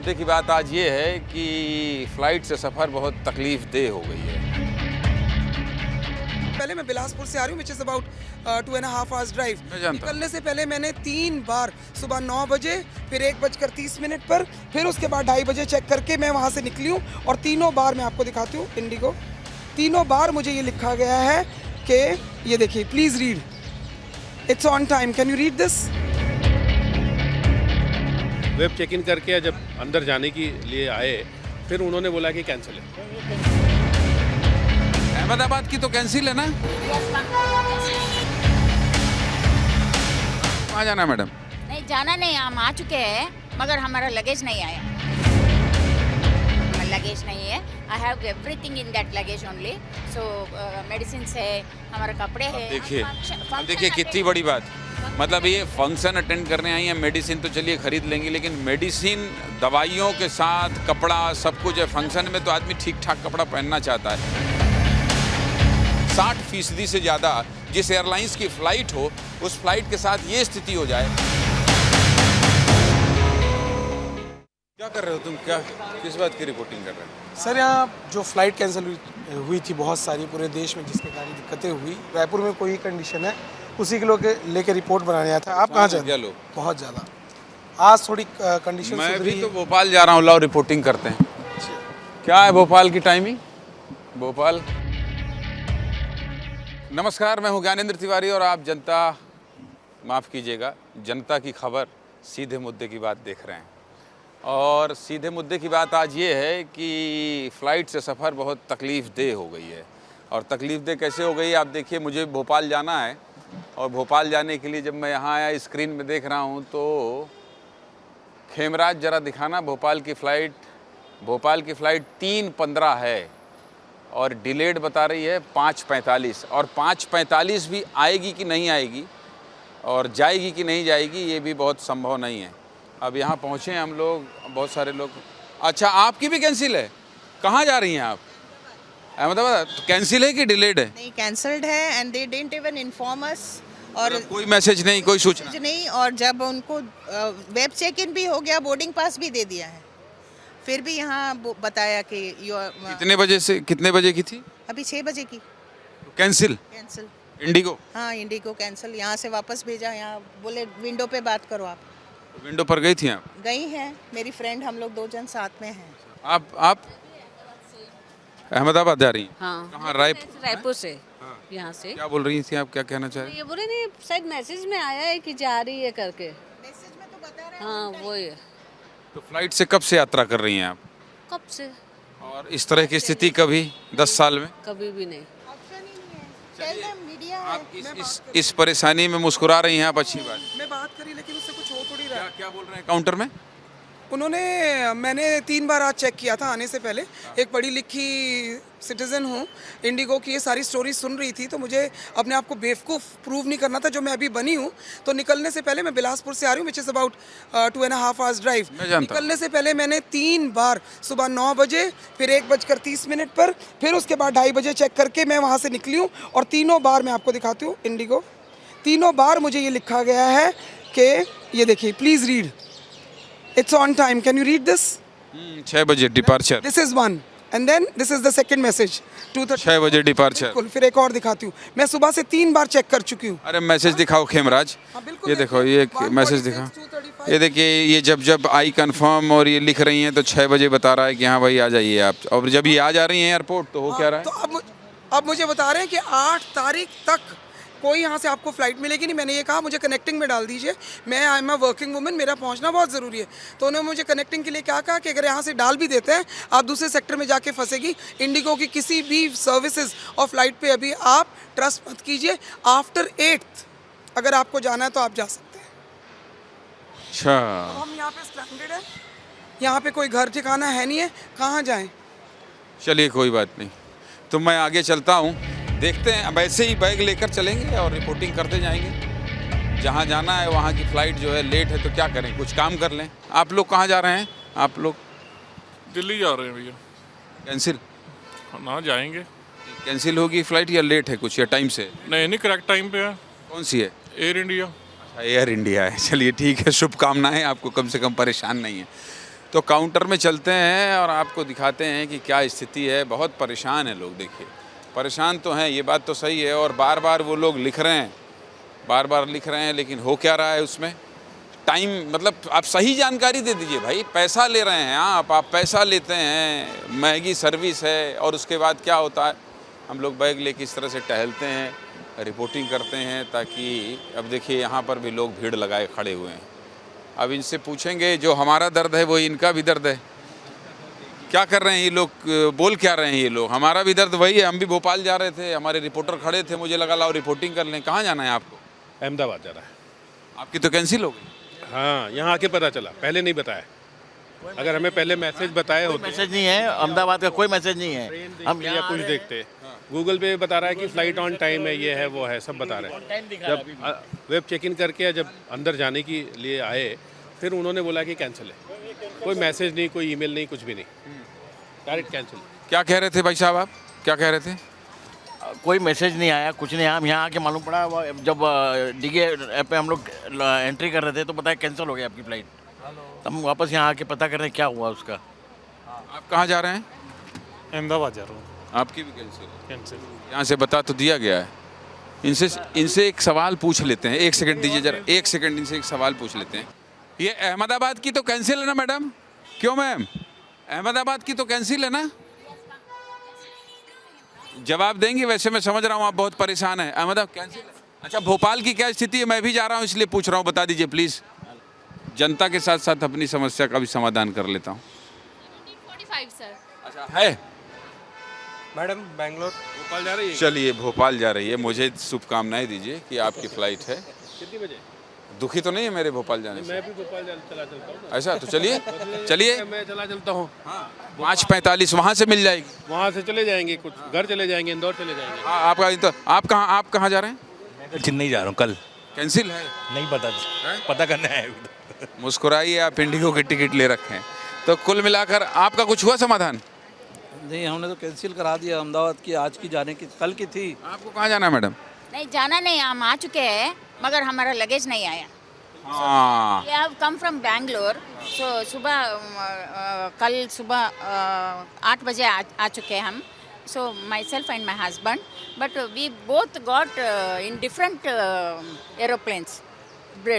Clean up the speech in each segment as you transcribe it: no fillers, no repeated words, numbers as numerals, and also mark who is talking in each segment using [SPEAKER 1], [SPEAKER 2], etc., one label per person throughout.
[SPEAKER 1] मुद्दे की बात आज ये है कि फ़्लाइट से सफ़र बहुत तकलीफ़ देह हो गई है।
[SPEAKER 2] पहले मैं बिलासपुर से आ रही हूँ, which is about 2.5 hours drive.
[SPEAKER 1] मैं जानता हूँ।
[SPEAKER 2] निकलने से पहले मैंने 3 बार सुबह 9 बजे, फिर 1:30 पर, फिर उसके बाद 2:30 बजे चेक करके मैं वहाँ से निकली हूँ। और तीनों बार मैं आपको दिखाती हूँ इंडिगो, तीनों बार मुझे ये लिखा गया है कि ये देखिए, please read, it's on time, can you read this.
[SPEAKER 3] Web check in करके जब अंदर जाने के लिए आए, फिर उन्होंने बोला कि कैंसिल है।
[SPEAKER 1] अहमदाबाद की तो कैंसिल है ना? कहाँ जाना है मैडम?
[SPEAKER 4] नहीं जाना नहीं, हम आ चुके हैं मगर हमारा लगेज नहीं आया। लगेज नहीं है। I have everything in that luggage only. So medicine है, हमारे कपड़े हैं।
[SPEAKER 1] देखिए कितनी बड़ी बात, मतलब ये फंक्शन अटेंड करने आई हैं, मेडिसिन तो चलिए खरीद लेंगी, लेकिन मेडिसिन दवाइयों के साथ कपड़ा सब कुछ है। फंक्शन में तो आदमी ठीक ठाक कपड़ा पहनना चाहता है। 60% से ज़्यादा जिस एयरलाइंस की फ़्लाइट हो, उस फ्लाइट के साथ ये स्थिति हो जाए। क्या कर रहे हो तुम? क्या किस बात की रिपोर्टिंग कर रहे हो?
[SPEAKER 5] सर, यहाँ जो फ़्लाइट कैंसिल हुई थी बहुत सारी पूरे देश में, जिसके कारण दिक्कतें हुई। रायपुर में कोई कंडीशन है, उसी के लेके रिपोर्ट बनाने आया था। आप कहाँ जा रहे हैं? बहुत ज़्यादा। आज थोड़ी कंडीशन
[SPEAKER 1] मैं भी तो भोपाल जा रहा हूँ, लाओ रिपोर्टिंग करते हैं। क्या है भोपाल की टाइमिंग? भोपाल। नमस्कार, मैं हूँ ज्ञानेंद्र तिवारी और आप माफ़ कीजिएगा, जनता की खबर सीधे मुद्दे की बात देख रहे हैं। और सीधे मुद्दे की बात आज ये है कि फ़्लाइट से सफ़र बहुत तकलीफ़ देह हो गई है। और तकलीफ़ देह कैसे हो गई, आप देखिए, मुझे भोपाल जाना है और भोपाल जाने के लिए जब मैं यहाँ आया, स्क्रीन में देख रहा हूँ तो खेमराज ज़रा दिखाना, भोपाल की फ़्लाइट 3:15 है और डिलेड बता रही है 5:45। और 5:45 भी आएगी कि नहीं आएगी और जाएगी कि नहीं जाएगी, ये भी बहुत संभव नहीं है। अब यहाँ पहुँचे हम लोग, बहुत सारे लोग। अच्छा, आपकी भी कैंसिल है? कहाँ जा रही हैं आप? अहमदाबाद। तो कैंसिल है कि डिलेड है?
[SPEAKER 6] नहीं, कैंसल्ड है and they didn't even inform us. और
[SPEAKER 1] कोई मैसेज नहीं, कोई सूचना
[SPEAKER 6] नहीं। और जब उनको वेब चेक इन भी हो गया, बोर्डिंग पास भी दे दिया है, फिर भी यहाँ बताया कि
[SPEAKER 1] कितने बजे से कितने बजे की थी?
[SPEAKER 6] अभी 6 बजे की।
[SPEAKER 1] Cancel Indigo?
[SPEAKER 6] हाँ, इंडिगो कैंसिल। यहाँ से वापस भेजा, यहाँ बोले विंडो पे बात करो। आप
[SPEAKER 1] विंडो पर गई थी? आप
[SPEAKER 6] गई हैं, मेरी फ्रेंड, हम लोग 2 जन साथ में हैं।
[SPEAKER 1] आप अहमदाबाद जा रही हैं?
[SPEAKER 7] हाँ।
[SPEAKER 1] कहाँ?
[SPEAKER 7] रायपुर से। यहाँ से
[SPEAKER 1] क्या बोल रही थी आप, क्या कहना चाह रही?
[SPEAKER 7] ये बोले नहीं, शायद मैसेज में आया है कि जा रही है करके।
[SPEAKER 6] मैसेज में तो बता रहे हैं।
[SPEAKER 7] हाँ, वो ही है।
[SPEAKER 1] तो फ्लाइट से कब से यात्रा कर रही हैं आप?
[SPEAKER 7] कब से?
[SPEAKER 1] और इस तरह की स्थिति कभी 10 साल में?
[SPEAKER 7] कभी भी नहीं।
[SPEAKER 6] ऑप्शन ही नहीं है। टेल देम मीडिया है।
[SPEAKER 1] आप इस परेशानी में मुस्कुरा रही हैं आप, अच्छी बात।
[SPEAKER 2] मैं बात करी, लेकिन उससे कुछ हो थोड़ी रहा है।
[SPEAKER 1] क्या बोल रहे हैं काउंटर में?
[SPEAKER 2] मैंने 3 बार आज चेक किया था आने से पहले। एक पढ़ी लिखी सिटीज़न हूँ, इंडिगो की ये सारी स्टोरी सुन रही थी, तो मुझे अपने आप को बेवकूफ़ प्रूव नहीं करना था, जो मैं अभी बनी हूँ। तो निकलने से पहले मैं बिलासपुर से आ रही हूँ, which is about 2.5 hours drive. निकलने से पहले मैंने 3 बार सुबह 9 बजे, फिर 1:30 पर, फिर उसके बाद 2:30 बजे चेक करके मैं वहाँ से निकली हूँ। और तीनों बार मैं आपको दिखाती हूँ इंडिगो, तीनों बार मुझे ये लिखा गया है कि ये देखिए, please read, it's on time, can you read this?
[SPEAKER 1] 6 बजे departure.
[SPEAKER 2] This is one and then this is the second message, 2:30।
[SPEAKER 1] 6 बजे डिपार्चर।
[SPEAKER 2] बिल्कुल। फिर एक और दिखाती हूँ, मैं सुबह से 3 बार चेक कर चुकी हूँ।
[SPEAKER 1] अरे मैसेज दिखाओ खेमराज,
[SPEAKER 2] बिल्कुल।
[SPEAKER 1] ये देखो, ये मैसेज दिखा, ये देखिए, ये जब आई कंफर्म और ये लिख रही हैं तो 6 बजे बता रहा है कि हाँ भाई आ जाइए आप। और जब ये आ जा रही हैं एयरपोर्ट तो हो क्या रहा है?
[SPEAKER 2] तो अब मुझे बता रहे हैं कि 8 तारीख तक कोई यहाँ से आपको फ़्लाइट मिलेगी नहीं। मैंने ये कहा मुझे कनेक्टिंग में डाल दीजिए, मैं I am a working woman, मेरा पहुँचना बहुत ज़रूरी है। तो उन्होंने मुझे कनेक्टिंग के लिए क्या कहा कि अगर यहाँ से डाल भी देते हैं, आप दूसरे सेक्टर में जाके फंसेगी। इंडिगो की किसी भी सर्विसेज और फ्लाइट पे अभी आप ट्रस्ट मत कीजिए। आफ्टर 8th अगर आपको जाना है तो आप जा सकते हैं।
[SPEAKER 1] अच्छा,
[SPEAKER 2] तो हम यहाँ पे स्ट्रैंडेड हैं, यहाँ पे कोई घर ठिकाना है नहीं है, कहाँ जाएँ?
[SPEAKER 1] चलिए कोई बात नहीं, तो मैं आगे चलता हूँ, देखते हैं। अब ऐसे ही बैग लेकर चलेंगे और रिपोर्टिंग करते जाएंगे। जहाँ जाना है वहाँ की फ़्लाइट जो है लेट है तो क्या करें, कुछ काम कर लें। आप लोग कहाँ जा रहे हैं? आप लोग
[SPEAKER 8] दिल्ली जा रहे हैं भैया।
[SPEAKER 1] कैंसिल?
[SPEAKER 8] ना जाएंगे।
[SPEAKER 1] कैंसिल होगी फ़्लाइट या लेट है कुछ, या टाइम से?
[SPEAKER 8] नहीं, करेक्ट टाइम पे है।
[SPEAKER 1] कौन सी है?
[SPEAKER 8] Air India.
[SPEAKER 1] अच्छा, एयर इंडिया है। चलिए ठीक है, शुभकामनाएं आपको, कम से कम परेशान नहीं है। तो काउंटर में चलते हैं और आपको दिखाते हैं कि क्या स्थिति है। बहुत परेशान हैं लोग, देखिए परेशान तो हैं, ये बात तो सही है। और बार बार वो लोग लिख रहे हैं, बार बार लिख रहे हैं, लेकिन हो क्या रहा है उसमें टाइम, मतलब आप सही जानकारी दे दीजिए भाई। पैसा ले रहे हैं आप पैसा लेते हैं, महंगी सर्विस है, और उसके बाद क्या होता है, हम लोग बैग लेके इस तरह से टहलते हैं, रिपोर्टिंग करते हैं, ताकि अब देखिए यहाँ पर भी लोग भीड़ लगाए खड़े हुए हैं। अब इनसे पूछेंगे, जो हमारा दर्द है वो इनका भी दर्द है। क्या कर रहे हैं ये लोग, बोल क्या रहे हैं ये लोग? हमारा भी दर्द वही है, हम भी भोपाल जा रहे थे, हमारे रिपोर्टर खड़े थे, मुझे लगा लाओ रिपोर्टिंग कर लें। कहाँ जाना है आपको?
[SPEAKER 3] अहमदाबाद जा रहा है।
[SPEAKER 1] आपकी तो कैंसिल हो गई।
[SPEAKER 3] हाँ, यहाँ आके पता चला, पहले नहीं बताया। अगर हमें पहले मैसेज बताए होते,
[SPEAKER 9] मैसेज नहीं है, अहमदाबाद का कोई मैसेज नहीं है। हम
[SPEAKER 3] या कुछ देखते, गूगल पे बता रहा है कि फ्लाइट ऑन टाइम है, ये है वो है, सब बता रहे हैं। जब वेब चेक इन करके जब अंदर जाने के लिए आए, फिर उन्होंने बोला कि कैंसिल है। कोई मैसेज नहीं, कोई ईमेल नहीं, कुछ भी नहीं, डायरेक्ट कैंसिल।
[SPEAKER 1] क्या कह रहे थे भाई साहब, आप क्या कह रहे थे?
[SPEAKER 9] कोई मैसेज नहीं आया, कुछ नहीं। हम यहाँ आके मालूम पड़ा, जब डीगे ऐप पे हम लोग एंट्री कर रहे थे तो बताया कैंसिल हो गया आपकी फ़्लाइट। हम वापस यहाँ आके पता कर रहे हैं क्या हुआ उसका।
[SPEAKER 1] आप कहाँ जा रहे हैं?
[SPEAKER 8] अहमदाबाद जा रहा हूँ।
[SPEAKER 1] आपकी भी
[SPEAKER 8] कैंसिल।
[SPEAKER 1] यहाँ से बता तो दिया गया है। इनसे एक सवाल पूछ लेते हैं, 1 सेकंड दीजिए जरा, 1 सेकंड इनसे एक सवाल पूछ लेते हैं। ये अहमदाबाद की तो कैंसिल है ना मैडम? क्यों मैम, अहमदाबाद की तो कैंसिल है ना? जवाब देंगे? वैसे मैं समझ रहा हूँ आप बहुत परेशान हैं। अहमदाबाद कैंसिल है। अच्छा, भोपाल की क्या स्थिति है? मैं भी जा रहा हूँ इसलिए पूछ रहा हूँ, बता दीजिए प्लीज़। जनता के साथ साथ अपनी समस्या का भी समाधान कर लेता हूँ।
[SPEAKER 10] 45 सर।
[SPEAKER 1] अच्छा है
[SPEAKER 5] मैडम बेंगलोर
[SPEAKER 3] भोपाल जा रही है।
[SPEAKER 1] चलिए, भोपाल जा रही है, मुझे शुभकामनाएं दीजिए कि आपकी फ़्लाइट है।
[SPEAKER 3] कितनी बजे?
[SPEAKER 1] दुखी तो नहीं है मेरे भोपाल जाने से?
[SPEAKER 3] मैं भी भोपाल चला चलता हूँ।
[SPEAKER 1] ऐसा तो चलिए
[SPEAKER 3] मैं चला चलता हूँ।
[SPEAKER 1] 5:45 वहाँ से मिल जाएगी।
[SPEAKER 3] वहाँ से चले जाएंगे, कुछ घर चले जाएंगे, इंदौर चले जाएंगे।
[SPEAKER 1] आपका तो आप कहाँ जा रहे हैं?
[SPEAKER 11] मैं तो चेन्नई जा रहा हूँ कल।
[SPEAKER 1] कैंसिल है?
[SPEAKER 11] नहीं पता करना है अभी तो।
[SPEAKER 1] मुस्कुराइए, आप इंडिगो की टिकट ले रखे हैं। तो कुल मिलाकर आपका कुछ हुआ समाधान?
[SPEAKER 12] नहीं, हमने तो कैंसिल करा दिया। अहमदाबाद की आज की जाने की, कल की थी।
[SPEAKER 1] आपको कहाँ जाना है मैडम?
[SPEAKER 4] नहीं जाना नहीं, हम आ चुके हैं मगर हमारा लगेज नहीं आया।
[SPEAKER 1] हाँ,
[SPEAKER 4] We have come from Bangalore, so कल सुबह 8 बजे आ चुके हैं हम। So myself and my husband, but we both got in different aeroplanes,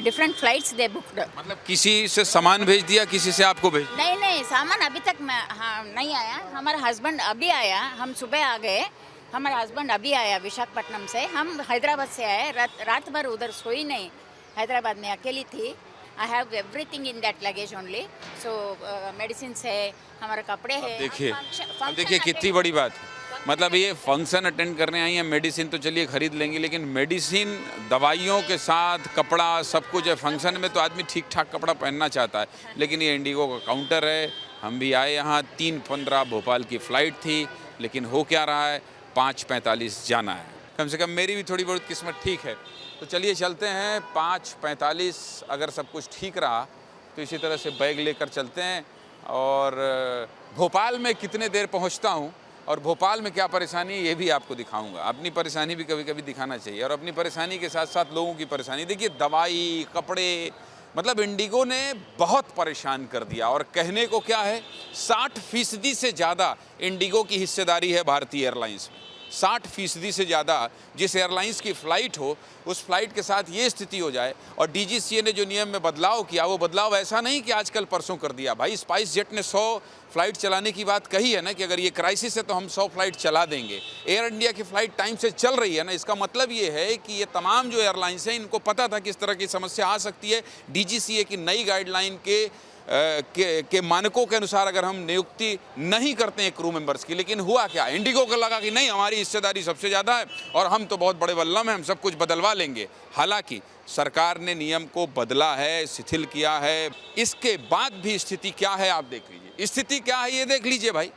[SPEAKER 4] different flights they booked.
[SPEAKER 1] मतलब किसी से सामान भेज दिया, किसी से आपको भेज दिया?
[SPEAKER 4] नहीं, सामान अभी तक नहीं आया। हमारा हस्बैंड अभी आया, हम सुबह आ गए। हमारा हस्बैंड अभी आया विशाखापट्टनम से, हम हैदराबाद से आए। रात भर उधर सोई नहीं, हैदराबाद में अकेली थी। I have everything in that luggage only. So medicine है, हमारे कपड़े हैं।
[SPEAKER 1] देखिए कितनी बड़ी बात है। मतलब ये फंक्शन अटेंड करने आई हैं, मेडिसिन तो चलिए खरीद लेंगे, लेकिन मेडिसिन, दवाइयों के साथ कपड़ा, सब कुछ है। फंक्शन में तो आदमी ठीक ठाक कपड़ा पहनना चाहता है, लेकिन ये इंडिगो का काउंटर है। हम भी आए यहाँ, 3:15 भोपाल की फ़्लाइट थी, लेकिन हो क्या रहा है, 5:45 जाना है। कम से कम मेरी भी थोड़ी बहुत किस्मत ठीक है। तो चलिए चलते हैं 5:45। अगर सब कुछ ठीक रहा तो इसी तरह से बैग लेकर चलते हैं। और भोपाल में कितने देर पहुंचता हूं और भोपाल में क्या परेशानी है ये भी आपको दिखाऊंगा। अपनी परेशानी भी कभी कभी दिखाना चाहिए, और अपनी परेशानी के साथ साथ लोगों की परेशानी। देखिए दवाई, कपड़े, मतलब इंडिगो ने बहुत परेशान कर दिया। और कहने को क्या है, 60% से ज़्यादा इंडिगो की हिस्सेदारी है भारतीय एयरलाइंस में। 60% से ज़्यादा जिस एयरलाइंस की फ़्लाइट हो, उस फ्लाइट के साथ ये स्थिति हो जाए। और डीजीसीए ने जो नियम में बदलाव किया, वो बदलाव ऐसा नहीं कि आजकल परसों कर दिया। भाई स्पाइस जेट ने 100 फ्लाइट चलाने की बात कही है ना, कि अगर ये क्राइसिस है तो हम 100 फ्लाइट चला देंगे। एयर इंडिया की फ़्लाइट टाइम से चल रही है ना, इसका मतलब ये है कि ये तमाम जो एयरलाइंस हैं, इनको पता था कि इस तरह की समस्या आ सकती है। डीजीसीए की नई गाइडलाइन के मानकों के अनुसार अगर हम नियुक्ति नहीं करते हैं क्रू मेंबर्स की। लेकिन हुआ क्या, इंडिगो को लगा कि नहीं, हमारी हिस्सेदारी सबसे ज़्यादा है और हम तो बहुत बड़े बल्लम हैं, हम सब कुछ बदलवा लेंगे। हालांकि सरकार ने नियम को बदला है, शिथिल किया है। इसके बाद भी स्थिति क्या है आप देख लीजिए। स्थिति क्या है ये देख लीजिए भाई।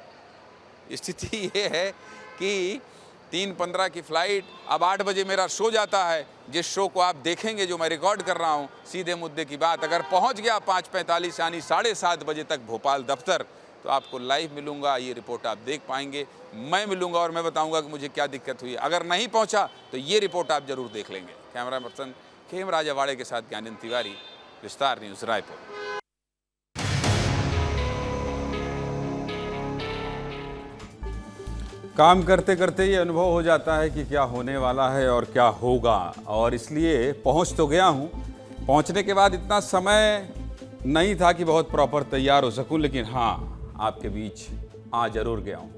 [SPEAKER 1] स्थिति ये है कि 3:15 की फ़्लाइट, अब 8 बजे मेरा शो जाता है, जिस शो को आप देखेंगे, जो मैं रिकॉर्ड कर रहा हूँ। सीधे मुद्दे की बात, अगर पहुँच गया 5:45 यानी 7:30 बजे तक भोपाल दफ्तर, तो आपको लाइव मिलूँगा, ये रिपोर्ट आप देख पाएंगे। मैं मिलूँगा और मैं बताऊँगा कि मुझे क्या दिक्कत हुई। अगर नहीं पहुँचा तो ये रिपोर्ट आप ज़रूर देख लेंगे। कैमरा पर्सन खेम राजावाड़े के साथ ज्ञानेंद्र तिवारी, विस्तार न्यूज़, रायपुर। काम करते करते ये अनुभव हो जाता है कि क्या होने वाला है और क्या होगा, और इसलिए पहुंच तो गया हूं। पहुंचने के बाद इतना समय नहीं था कि बहुत प्रॉपर तैयार हो सकूं, लेकिन हाँ, आपके बीच आ जरूर गया हूं।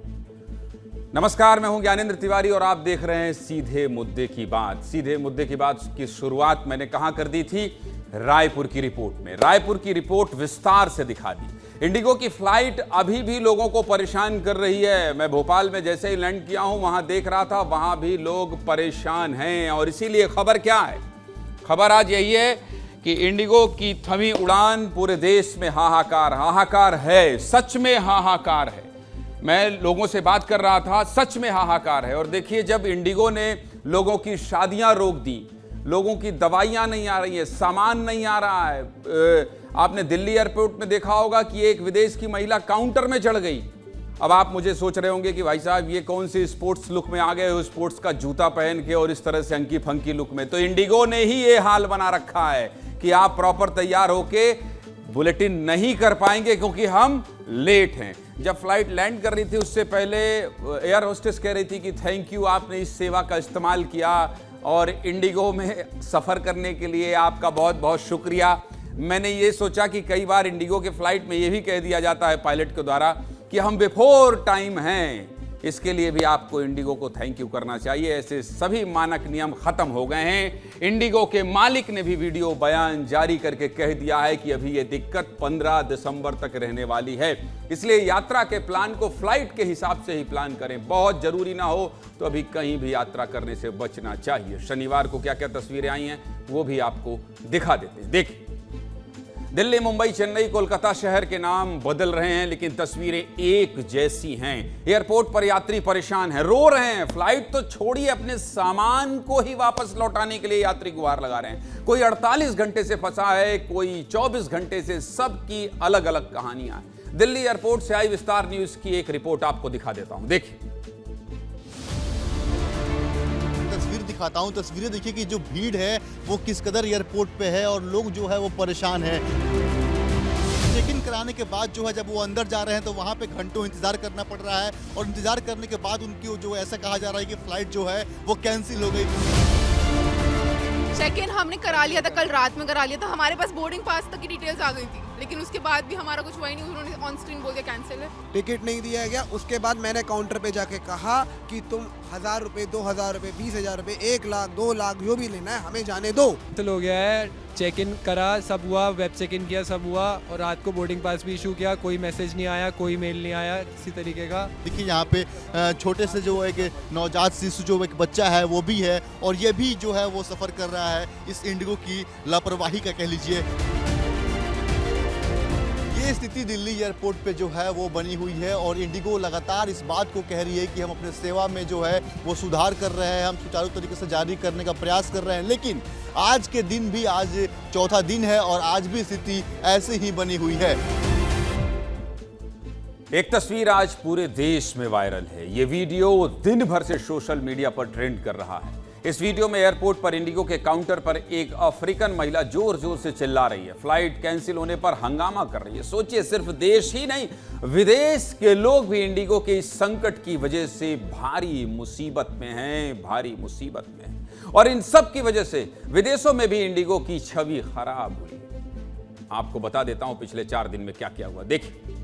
[SPEAKER 1] नमस्कार, मैं हूं ज्ञानेंद्र तिवारी और आप देख रहे हैं सीधे मुद्दे की बात। सीधे मुद्दे की बात की शुरुआत मैंने कहां कर दी थी? रायपुर की रिपोर्ट में। रायपुर की रिपोर्ट विस्तार से दिखा दी। इंडिगो की फ्लाइट अभी भी लोगों को परेशान कर रही है। मैं भोपाल में जैसे ही लैंड किया हूं, वहां देख रहा था, वहां भी लोग परेशान हैं। और इसीलिए खबर क्या है? खबर आज यही है कि इंडिगो की थमी उड़ान, पूरे देश में हाहाकार। हाहाकार है, सच में हाहाकार है। मैं लोगों से बात कर रहा था, सच में हाहाकार है। और देखिए, जब इंडिगो ने लोगों की शादियां रोक दी, लोगों की दवाइयां नहीं आ रही है, सामान नहीं आ रहा है। आपने दिल्ली एयरपोर्ट में देखा होगा कि एक विदेश की महिला काउंटर में चढ़ गई। अब आप मुझे सोच रहे होंगे कि भाई साहब, ये कौन सी स्पोर्ट्स लुक में आ गए हो, स्पोर्ट्स का जूता पहन के और इस तरह से अंकी फंकी लुक में। तो इंडिगो ने ही ये हाल बना रखा है कि आप प्रॉपर तैयार होके बुलेटिन नहीं कर पाएंगे क्योंकि हम लेट हैं। जब फ्लाइट लैंड कर रही थी, उससे पहले एयर होस्टेस कह रही थी कि थैंक यू, आपने इस सेवा का इस्तेमाल किया और इंडिगो में सफ़र करने के लिए आपका बहुत बहुत शुक्रिया। मैंने ये सोचा कि कई बार इंडिगो के फ्लाइट में ये भी कह दिया जाता है पायलट के द्वारा कि हम बिफोर टाइम हैं, इसके लिए भी आपको इंडिगो को थैंक यू करना चाहिए। ऐसे सभी मानक नियम खत्म हो गए हैं। इंडिगो के मालिक ने भी वीडियो बयान जारी करके कह दिया है कि अभी ये दिक्कत 15 दिसंबर तक रहने वाली है, इसलिए यात्रा के प्लान को फ्लाइट के हिसाब से ही प्लान करें। बहुत जरूरी ना हो तो अभी कहीं भी यात्रा करने से बचना चाहिए। शनिवार को क्या क्या तस्वीरें आई हैं वो भी आपको दिखा देते हैं। देखिए, दिल्ली, मुंबई, चेन्नई, कोलकाता शहर के नाम बदल रहे हैं, लेकिन तस्वीरें एक जैसी हैं। एयरपोर्ट पर यात्री परेशान हैं, रो रहे हैं। फ्लाइट तो छोड़िए, अपने सामान को ही वापस लौटाने के लिए यात्री गुहार लगा रहे हैं। कोई 48 घंटे से फंसा है, कोई 24 घंटे से। सबकी अलग अलग कहानियां हैं। दिल्ली एयरपोर्ट से आई विस्तार न्यूज की एक रिपोर्ट आपको दिखा देता हूं, देखिए।
[SPEAKER 13] तस्वीर दिखाता हूं, तस्वीरें देखिए कि जो भीड़ है वो किस कदर एयरपोर्ट पे है और लोग जो है वो परेशान है। चेक इन कराने के बाद जो है, जब वो अंदर जा रहे हैं तो वहाँ पे घंटों इंतजार करना पड़ रहा है और इंतजार करने के बाद उनकी जो ऐसा कहा जा रहा है कि फ्लाइट जो है वो कैंसिल हो गई।
[SPEAKER 10] चेक इन हमने करा लिया था, कल रात में करा लिया था। हमारे पास बोर्डिंग पास तक की डिटेल्स आ गई थी, लेकिन उसके बाद भी हमारा कुछ हुआ ही नहीं। उन्होंने ऑन स्क्रीन बोल दिया कैंसिल है,
[SPEAKER 5] टिकट नहीं दिया गया। उसके बाद मैंने काउंटर पे जाके कहा कि तुम 1000 रुपये, 2000 रुपये, 20,000 रुपये, 1 लाख, 2 लाख जो भी लेना है हमें जाने दो।
[SPEAKER 14] कैंसिल हो गया है। चेक इन करा, सब हुआ, वेब चेक इन किया, सब हुआ, और रात को बोर्डिंग पास भी इशू किया। कोई मैसेज नहीं आया, कोई मेल नहीं आया किसी तरीके का।
[SPEAKER 13] देखिए यहाँ पे छोटे से जो एक नवजात शिशु जो एक बच्चा है वो भी है, और ये भी जो है वो सफ़र कर रहा है इस इंडिगो की लापरवाही का, कह लीजिए। ये स्थिति दिल्ली एयरपोर्ट पे जो है वो बनी हुई है और इंडिगो लगातार इस बात को कह रही है कि हम अपने सेवा में जो है वो सुधार कर रहे हैं, हम सुचारू तरीके से जारी करने का प्रयास कर रहे हैं। लेकिन आज के दिन भी, आज चौथा दिन है और आज भी स्थिति ऐसे ही बनी हुई है।
[SPEAKER 1] एक तस्वीर आज पूरे देश में वायरल है। ये वीडियो दिन भर से सोशल मीडिया पर ट्रेंड कर रहा है। इस वीडियो में एयरपोर्ट पर इंडिगो के काउंटर पर एक अफ्रीकन महिला जोर जोर से चिल्ला रही है, फ्लाइट कैंसिल होने पर हंगामा कर रही है। सोचिए, सिर्फ देश ही नहीं, विदेश के लोग भी इंडिगो के इस संकट की वजह से भारी मुसीबत में हैं, भारी मुसीबत में हैं। और इन सब की वजह से विदेशों में भी इंडिगो की छवि खराब हुई। आपको बता देता हूं पिछले 4 दिन में क्या क्या हुआ, देखिए।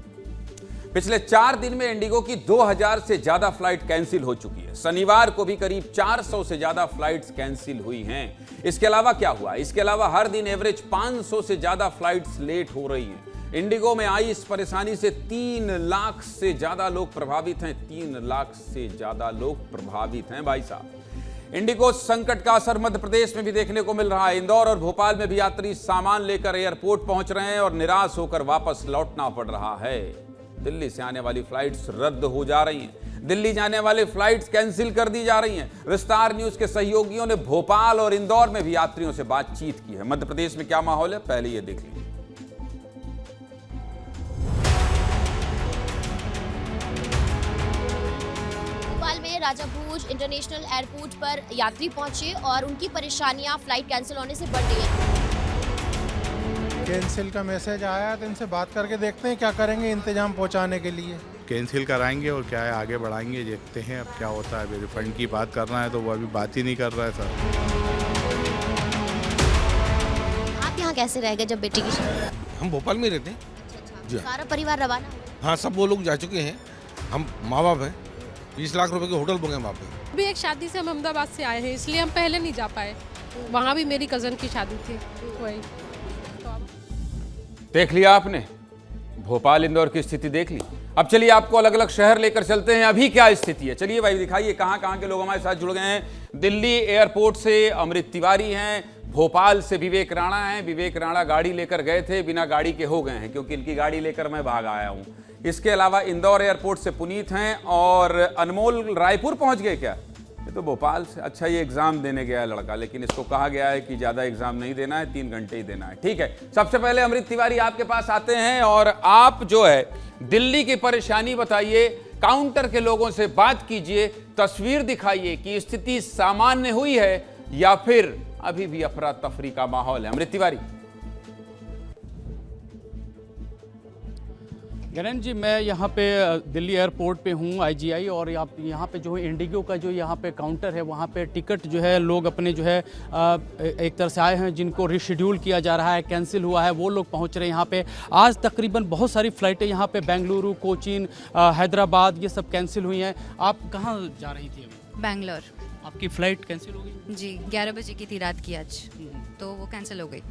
[SPEAKER 1] पिछले 4 दिन में इंडिगो की 2000 से ज्यादा फ्लाइट कैंसिल हो चुकी है। शनिवार को भी करीब 400 से ज्यादा फ्लाइट्स कैंसिल हुई हैं। इसके अलावा क्या हुआ? इसके अलावा हर दिन एवरेज 500 से ज्यादा फ्लाइट्स लेट हो रही हैं। इंडिगो में आई इस परेशानी से 3 लाख से ज्यादा लोग प्रभावित हैं। 3 लाख से ज्यादा लोग प्रभावित हैं भाई साहब। इंडिगो संकट का असर मध्य प्रदेश में भी देखने को मिल रहा है। इंदौर और भोपाल में भी यात्री सामान लेकर एयरपोर्ट पहुंच रहे हैं और निराश होकर वापस लौटना पड़ रहा है। दिल्ली से आने वाली फ्लाइट्स रद्द हो जा रही हैं। दिल्ली जाने वाली फ्लाइट्स कैंसिल कर दी जा रही हैं। विस्तार न्यूज के सहयोगियों ने भोपाल और इंदौर में भी यात्रियों से बातचीत की है। मध्य प्रदेश में क्या माहौल है, पहले ये देख लीजिए।
[SPEAKER 15] भोपाल में राजा भोज इंटरनेशनल एयरपोर्ट पर यात्री पहुंचे और उनकी परेशानियां फ्लाइट कैंसिल होने से बढ़ रही है।
[SPEAKER 5] कैंसिल का मैसेज आया तो इनसे बात करके देखते हैं क्या करेंगे इंतजाम पहुंचाने के लिए।
[SPEAKER 16] कैंसिल कराएंगे और क्या है आगे बढ़ाएंगे, देखते हैं अब क्या होता है। अभी रिफंड की बात करना है तो वो अभी बात ही नहीं कर रहा है सर।
[SPEAKER 15] आप यहाँ कैसे रह गए जब बेटी की शादी?
[SPEAKER 17] हम भोपाल में रहते हैं जी।
[SPEAKER 15] सारा परिवार रवाना?
[SPEAKER 17] हाँ, सब वो लोग जा चुके हैं। हम माँ बाप हैं, 20 लाख रुपए के होटल बुक हैं वहाँ पे।
[SPEAKER 7] अभी एक शादी से हम अहमदाबाद से आए हैं, इसलिए हम पहले नहीं जा पाए। वहाँ भी मेरी कज़न की शादी थी वही।
[SPEAKER 1] देख लिया आपने, भोपाल इंदौर की स्थिति देख ली। अब चलिए आपको अलग अलग शहर लेकर चलते हैं, अभी क्या स्थिति है। चलिए भाई दिखाइए कहाँ कहाँ के लोग हमारे साथ जुड़ गए हैं। दिल्ली एयरपोर्ट से अमृत तिवारी हैं, भोपाल से विवेक राणा हैं। विवेक राणा गाड़ी लेकर गए थे, बिना गाड़ी के हो गए हैं क्योंकि इनकी गाड़ी लेकर मैं भाग आया हूँ। इसके अलावा इंदौर एयरपोर्ट से पुनीत हैं और अनमोल रायपुर पहुँच गए क्या? ये तो भोपाल से, अच्छा ये एग्जाम देने गया है लड़का, लेकिन इसको कहा गया है कि ज़्यादा एग्जाम नहीं देना है, 3 घंटे ही देना है। ठीक है, सबसे पहले अमृत तिवारी आपके पास आते हैं और आप जो है दिल्ली की परेशानी बताइए, काउंटर के लोगों से बात कीजिए, तस्वीर दिखाइए कि स्थिति सामान्य हुई है या फिर अभी भी अफरा तफरी का माहौल है। अमृत तिवारी।
[SPEAKER 18] गणेश जी, मैं यहाँ पे दिल्ली एयरपोर्ट पे हूँ, IGI, और यहाँ पे जो है इंडिगो का जो यहाँ पे काउंटर है, वहाँ पे टिकट जो है लोग अपने जो है एक तरह से आए हैं जिनको रिशेड्यूल किया जा रहा है, कैंसिल हुआ है, वो लोग पहुँच रहे हैं यहाँ पे। आज तकरीबन बहुत सारी फ़्लाइटें यहाँ पे बेंगलुरु, कोचीन, हैदराबाद, ये सब कैंसिल हुई हैं। आप कहाँ जा रही थी अभी?
[SPEAKER 19] बैंगलोर।
[SPEAKER 18] आपकी फ़्लाइट कैंसिल हो गई?
[SPEAKER 19] जी, 11 बजे की थी रात की आज, तो वो कैंसिल हो गई।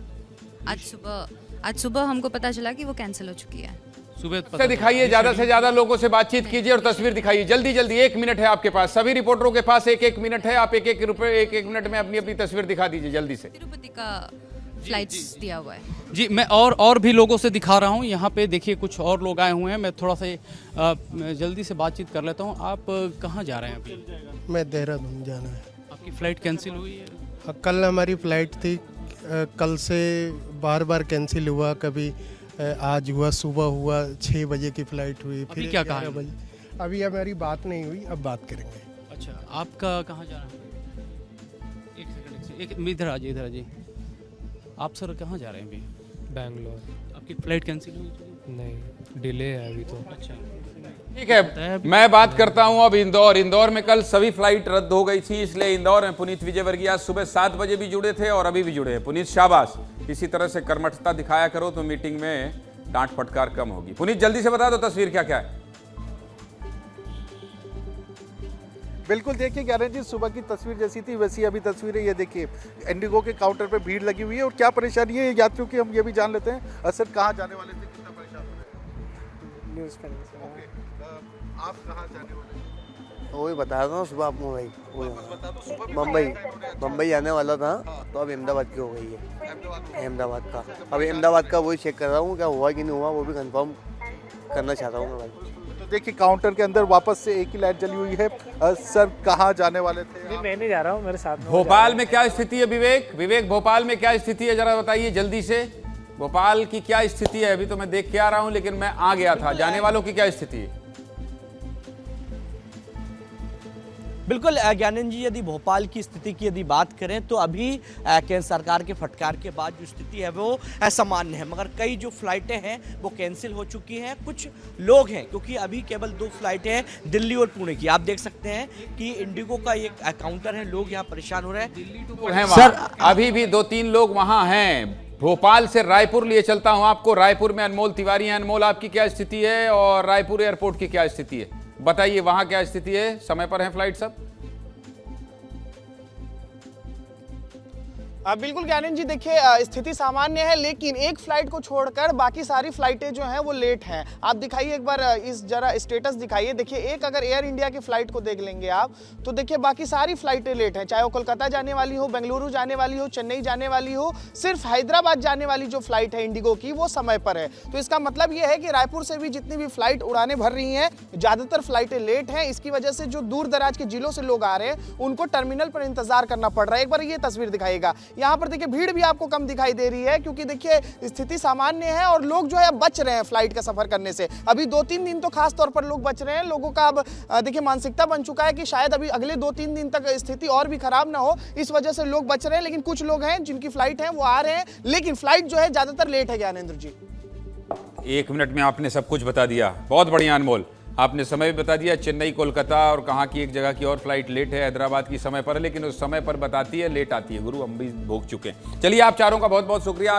[SPEAKER 19] आज सुबह हमको पता चला कि वो कैंसिल हो चुकी है।
[SPEAKER 1] सुबह दिखाइए, ज्यादा से ज्यादा लोगों से बातचीत कीजिए और तस्वीर दिखाइए जल्दी जल्दी। 1 मिनट है आपके पास, सभी रिपोर्टरों के पास 1-1 मिनट है। आप एक एक मिनट में अपनी अपनी तस्वीर दिखा दीजिए जल्दी से।
[SPEAKER 19] तिरुपति का फ्लाइट्स दिया हुआ है
[SPEAKER 18] जी। मैं और भी लोगों से दिखा रहा हूँ, यहाँ पे देखिए कुछ और लोग आए हुए हैं। मैं थोड़ा सा जल्दी से बातचीत कर लेता हूँ। आप कहाँ जा रहे हैं अभी?
[SPEAKER 5] मैं देहरादून जाना है।
[SPEAKER 18] आपकी फ़्लाइट कैंसिल हुई है?
[SPEAKER 5] कल हमारी फ़्लाइट थी, कल से बार बार कैंसिल हुआ, कभी आज हुआ, सुबह हुआ, 6 बजे की फ़्लाइट हुई, फिर
[SPEAKER 18] क्या कहा?
[SPEAKER 5] अभी हमारी बात नहीं हुई, अब बात करेंगे।
[SPEAKER 18] अच्छा, आपका कहाँ जाना है? एक सेकंड, इधर आ जाइए। आप सर कहाँ जा रहे हैं अभी?
[SPEAKER 14] बैंगलोर।
[SPEAKER 18] आपकी फ़्लाइट कैंसिल हुई?
[SPEAKER 14] नहीं, डिले है अभी तो।
[SPEAKER 18] अच्छा,
[SPEAKER 1] ठीक है, मैं बात करता हूं अब इंदौर में कल सभी फ्लाइट रद्द हो गई थी, इसलिए इंदौर में पुनीत विजयवर्गीय आज सुबह 7 बजे भी जुड़े थे और अभी भी जुड़े हैं। पुनीत शाबाश, इसी तरह से कर्मठता दिखाया करो तो मीटिंग में डांट फटकार कम होगी। पुनीत जल्दी से बता दो तस्वीर क्या क्या है।
[SPEAKER 20] बिल्कुल, देखिए ज्ञानेंद्र जी, सुबह की तस्वीर जैसी थी वैसी अभी तस्वीरें ये देखिए। इंडिगो के काउंटर पे भीड़ लगी हुई है और क्या परेशानी है यात्रियों की हम ये भी जान लेते हैं। सर, कहाँ जाने वाले थे, कितना परेशान हो रहे?
[SPEAKER 21] न्यूज़ पेन से।
[SPEAKER 20] आप कहाँ जाने वाले हैं?
[SPEAKER 21] वही बता रहा हूँ सुबह आपको भाई,
[SPEAKER 20] बता दो, सुबह भी
[SPEAKER 21] मुंबई आने वाला था तो अब अहमदाबाद की हो गई है। अहमदाबाद का, अब अहमदाबाद का वही चेक कर रहा हूँ क्या हुआ कि नहीं हुआ, वो भी कंफर्म करना चाहता हूँ मैं भाई।
[SPEAKER 20] तो देखिए काउंटर के अंदर वापस से एक ही लाइट जली हुई है। सर, कहाँ जाने वाले थे?
[SPEAKER 21] मैं नहीं जा रहा हूँ, मेरे साथ
[SPEAKER 1] भोपाल में क्या स्थिति है? विवेक भोपाल में क्या स्थिति है, जरा बताइए जल्दी से। भोपाल की क्या स्थिति है? अभी तो मैं देख के आ रहा हूँ, लेकिन मैं आ गया था। जाने वालों की क्या स्थिति है?
[SPEAKER 22] बिल्कुल ज्ञानेंद्र जी, यदि भोपाल की स्थिति की यदि बात करें तो अभी केंद्र सरकार के फटकार के बाद जो स्थिति है वो सामान्य है, मगर कई जो फ्लाइटें हैं वो कैंसिल हो चुकी हैं। कुछ लोग हैं, क्योंकि अभी केवल 2 फ्लाइटें हैं दिल्ली और पुणे की। आप देख सकते हैं कि इंडिगो का एक काउंटर है, लोग यहाँ परेशान हो रहे हैं।
[SPEAKER 1] सर, अभी भी 2-3 लोग वहाँ हैं। भोपाल से रायपुर लिए चलता हूँ आपको। रायपुर में अनमोल तिवारी हैं। अनमोल, आपकी क्या स्थिति है और रायपुर एयरपोर्ट की क्या स्थिति है, बताइए। वहां क्या स्थिति है, समय पर है फ्लाइट सब?
[SPEAKER 23] बिल्कुल ज्ञानेंद्र जी, देखिए स्थिति सामान्य है, लेकिन एक फ्लाइट को छोड़कर बाकी सारी फ्लाइटें जो हैं वो लेट हैं। आप दिखाइए एक बार इस जरा स्टेटस दिखाइए। देखिए, एक अगर एयर इंडिया की फ्लाइट को देख लेंगे आप तो देखिए बाकी सारी फ्लाइटें लेट हैं, चाहे वो कोलकाता जाने वाली हो, बेंगलुरु जाने वाली हो, चेन्नई जाने वाली हो। सिर्फ हैदराबाद जाने वाली जो फ्लाइट है इंडिगो की वो समय पर है। तो इसका मतलब ये है कि रायपुर से भी जितनी भी फ्लाइट उड़ाने भर रही हैं, ज़्यादातर फ्लाइटें लेट हैं। इसकी वजह से जो दूर दराज के जिलों से लोग आ रहे हैं उनको टर्मिनल पर इंतजार करना पड़ रहा है। एक बार ये तस्वीर दिखाइएगा। यहाँ पर देखिए भीड़ भी आपको कम दिखाई दे रही है, क्योंकि देखिए स्थिति सामान्य है और लोग जो है बच रहे हैं फ्लाइट का सफर करने से। अभी 2-3 दिन तो खास तौर पर लोग बच रहे हैं। लोगों का अब देखिए मानसिकता बन चुका है कि शायद अभी अगले 2-3 दिन तक स्थिति और भी खराब ना हो, इस वजह से लोग बच रहे हैं। लेकिन कुछ लोग हैं जिनकी फ्लाइट है वो आ रहे हैं, लेकिन फ्लाइट जो है ज्यादातर लेट है। ज्ञानेंद्र जी,
[SPEAKER 1] 1 मिनट में आपने सब कुछ बता दिया, बहुत बढ़िया अनमोल। आपने समय भी बता दिया, चेन्नई कोलकाता और कहाँ की एक जगह की और फ्लाइट लेट है, हैदराबाद की समय पर है, लेकिन उस समय पर बताती है, लेट आती है। गुरु हम भी भोग चुके हैं। चलिए आप चारों का बहुत बहुत शुक्रिया।